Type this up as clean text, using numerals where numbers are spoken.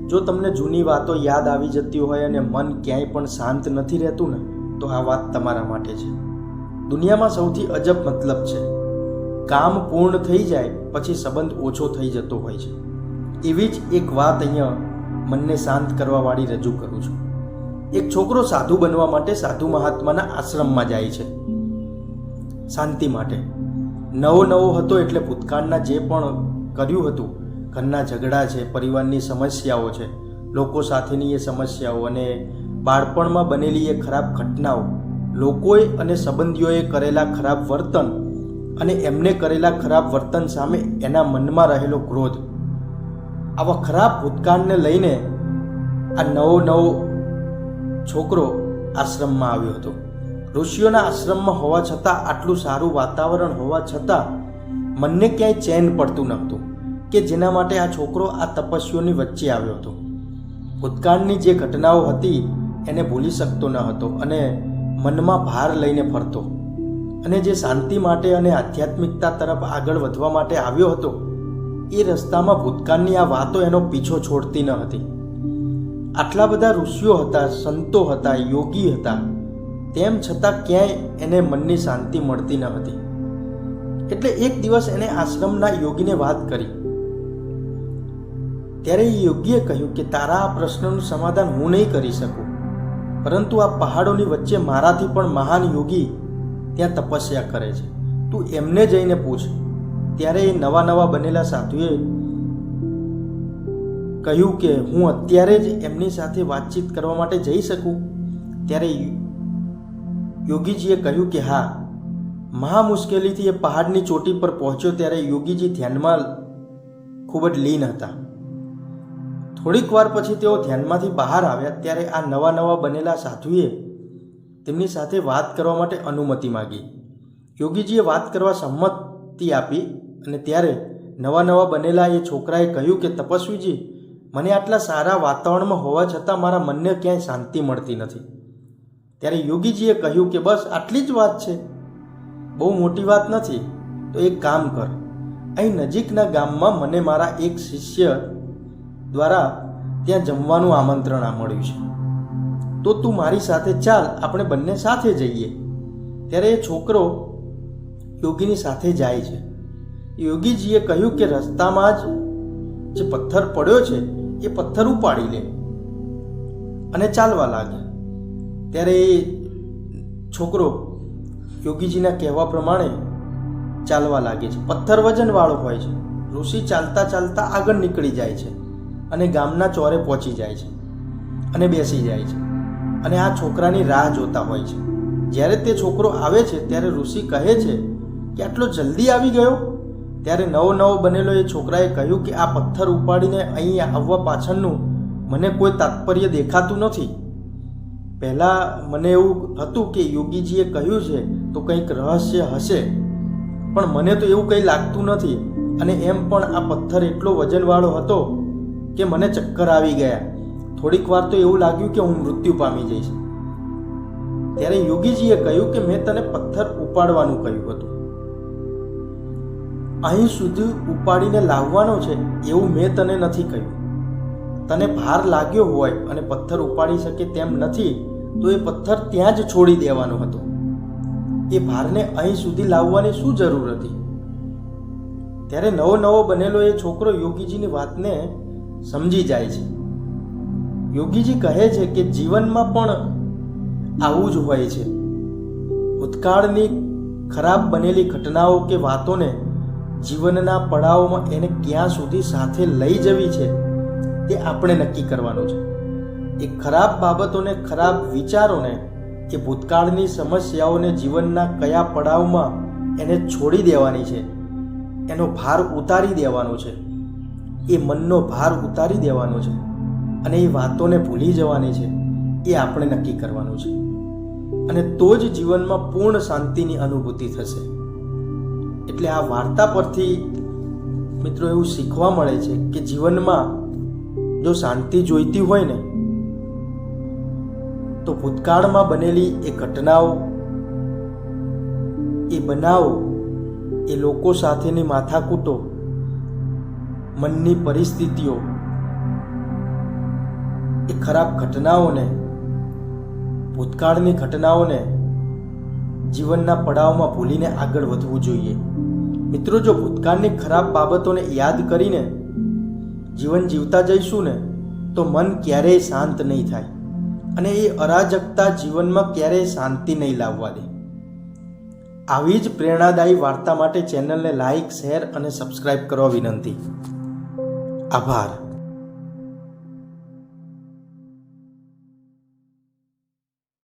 જો તમને જૂની વાતો યાદ આવી જતી હોય અને મન ક્યાંય પણ શાંત નથી રહેતું ને, તો આ વાત તમારા માટે છે. દુનિયામાં સૌથી અજબ મતલબ છે, કામ પૂર્ણ થઈ જાય પછી સંબંધ ઓછો થઈ જતો હોય છે. એવી જ એક વાત અહીંયા મનને શાંત કરવાવાળી રજૂ કરું છું. એક છોકરો સાધુ બનવા માટે સાધુ મહાત્માના આશ્રમમાં જાય છે શાંતિ માટે. નવો હતો એટલે ભૂતકાળના જે પણ કર્યું હતું, ઘરના ઝઘડા છે, પરિવારની સમસ્યાઓ છે, લોકો સાથેની એ સમસ્યાઓ અને બાળપણમાં બનેલી એ ખરાબ ઘટનાઓ, લોકોએ અને સંબંધીઓએ કરેલા ખરાબ વર્તન અને એમને કરેલા ખરાબ વર્તન સામે એના મનમાં રહેલો ક્રોધ, આવા ખરાબ ભૂતકાળને લઈને આ નવો છોકરો આશ્રમમાં આવ્યો હતો. ઋષિઓના આશ્રમમાં હોવા છતાં, આટલું સારું વાતાવરણ હોવા છતાં મનને ક્યાંય ચેન પડતું નહોતું કે જેના માટે આ છોકરો આ તપસ્વીઓની વચ્ચે આવ્યો હતો. ભૂતકાળની જે ઘટનાઓ હતી એને ભૂલી શકતો ન હતો અને મનમાં ભાર લઈને ફરતો, અને જે શાંતિ માટે અને આધ્યાત્મિકતા તરફ આગળ વધવા માટે આવ્યો હતો, એ રસ્તામાં ભૂતકાળની આ વાતો એનો પીછો છોડતી ન હતી. આટલા બધા ઋષિઓ હતા, સંતો હતા, યોગી હતા, તેમ છતાં ક્યાંય એને મનની શાંતિ મળતી ન હતી. એટલે એક દિવસ એને આશ્રમના યોગીને વાત કરી. ત્યારે એ યોગીએ કહ્યું કે તારા આ પ્રશ્નનું સમાધાન હું નહીં કરી શકું, પરંતુ આ પહાડોની વચ્ચે મારાથી પણ મહાન યોગી ત્યાં તપસ્યા કરે છે, તું એમને જઈને પૂછ. ત્યારે એ નવા બનેલા સાધુએ કહ્યું કે હું અત્યારે જ એમની સાથે વાતચીત કરવા માટે જઈ શકું? ત્યારે યોગીજીએ કહ્યું કે હા. મહા મુશ્કેલીથી એ પહાડની ચોટી પર પહોંચ્યો ત્યારે યોગીજી ધ્યાનમાં ખૂબ જ લીન હતા. થોડીક વાર પછી તેઓ ધ્યાનમાંથી બહાર આવ્યા ત્યારે આ નવા બનેલા સાધુએ તેમની સાથે વાત કરવા માટે અનુમતિ માગી. યોગીજીએ વાત કરવા સંમતિ આપી અને ત્યારે નવા બનેલા એ છોકરાએ કહ્યું કે તપસ્વીજી, મને આટલા સારા વાતાવરણમાં હોવા છતાં મારા મનને ક્યાંય શાંતિ મળતી નથી. ત્યારે યોગીજીએ કહ્યું કે બસ આટલી જ વાત છે, બહુ મોટી વાત નથી. તો એક કામ કર, અહીં નજીકના ગામમાં મને મારા એક શિષ્ય દ્વારા ત્યાં જમવાનું આમંત્રણ મળ્યું છે, તો તું મારી સાથે ચાલ, આપણે બંને સાથે જઈએ. ત્યારે એ છોકરો યોગીની સાથે જાય છે. યોગીજીએ કહ્યું કે રસ્તામાં જ જે પથ્થર પડ્યો છે એ પથ્થર ઉપાડી લે અને ચાલવા લાગે. ત્યારે એ છોકરો યોગીજીના કહેવા પ્રમાણે ચાલવા લાગે છે. પથ્થર વજનવાળો હોય છે. ઋષિ ચાલતા આગળ નીકળી જાય છે અને ગામના ચોરે પહોંચી જાય છે અને બેસી જાય છે અને આ છોકરાની રાહ જોતા હોય છે. જ્યારે તે છોકરો આવે છે ત્યારે ઋષિ કહે છે કે આટલો જલ્દી આવી ગયો? ત્યારે નવો બનેલો એ છોકરાએ કહ્યું કે આ પથ્થર ઉપાડીને અહીં આવવા પાછળનું મને કોઈ તાત્પર્ય દેખાતું નથી. પહેલાં મને એવું હતું કે યોગીજીએ કહ્યું છે તો કંઈક રહસ્ય હશે, પણ મને તો એવું કંઈ લાગતું નથી. અને એમ પણ આ પથ્થર એટલો વજનવાળો હતો કે મને ચક્કર આવી ગયા. થોડીક વાર તો એવું લાગ્યું કે હું મૃત્યુ પામી જઈશ. ત્યારે યોગીજીએ કહ્યું કે મેં તને પથ્થર ઉપાડવાનું કહ્યું હતું, અહીં સુધી ઉપાડીને લાવવાનો છે એવું મેં તને નથી કહ્યું. તને ભાર લાગ્યો હોય અને પથ્થર ઉપાડી શકે તેમ નથી તો એ પથ્થર ત્યાં જ છોડી દેવાનો હતો. એ ભારને અહીં સુધી લાવવાની શું જરૂર હતી? ત્યારે નવો બનેલો એ છોકરો યોગીજીની વાતને સમજી જાય છે. યોગીજી કહે છે કે જીવનમાં પણ આવું જ હોય છે. ભૂતકાળની ખરાબ બનેલી ઘટનાઓ કે વાતોને જીવનના પડાવોમાં એને ક્યાં સુધી સાથે લઈ જવી છે તે આપણે નક્કી કરવાનું છે. એ ખરાબ બાબતોને, ખરાબ વિચારોને, એ ભૂતકાળની સમસ્યાઓને જીવનના કયા પડાવમાં એને છોડી દેવાની છે, એનો ભાર ઉતારી દેવાનો છે, એ મનનો ભાર ઉતારી દેવાનો છે અને એ વાતોને ભૂલી જવાની છે, એ આપણે નક્કી કરવાનું છે. અને તો જ જીવનમાં પૂર્ણ શાંતિની અનુભૂતિ થશે. એટલે આ વાર્તા પરથી મિત્રો એવું શીખવા મળે છે કે જીવનમાં જો શાંતિ જોઈતી હોય ને તો ભૂતકાળમાં બનેલી એ ઘટનાઓ, એ બનાવો, એ લોકો સાથેની માથાકૂટો, મનની પરિસ્થિતિઓ, એ ખરાબ ઘટનાઓને, ભૂતકાળની ઘટનાઓને જીવનના પડાવમાં ભૂલીને આગળ વધવું જોઈએ. મિત્રો, જો ભૂતકાળની ખરાબ બાબતોને યાદ કરીને જીવન જીવતા જઈશું ને તો મન ક્યારેય શાંત નહીં થાય અને એ અરાજકતા જીવનમાં ક્યારેય શાંતિ નહીં લાવવા દે. આવી જ પ્રેરણાદાયી વાર્તા માટે ચેનલને લાઈક, શેર અને સબસ્ક્રાઇબ કરવા વિનંતી. આભાર.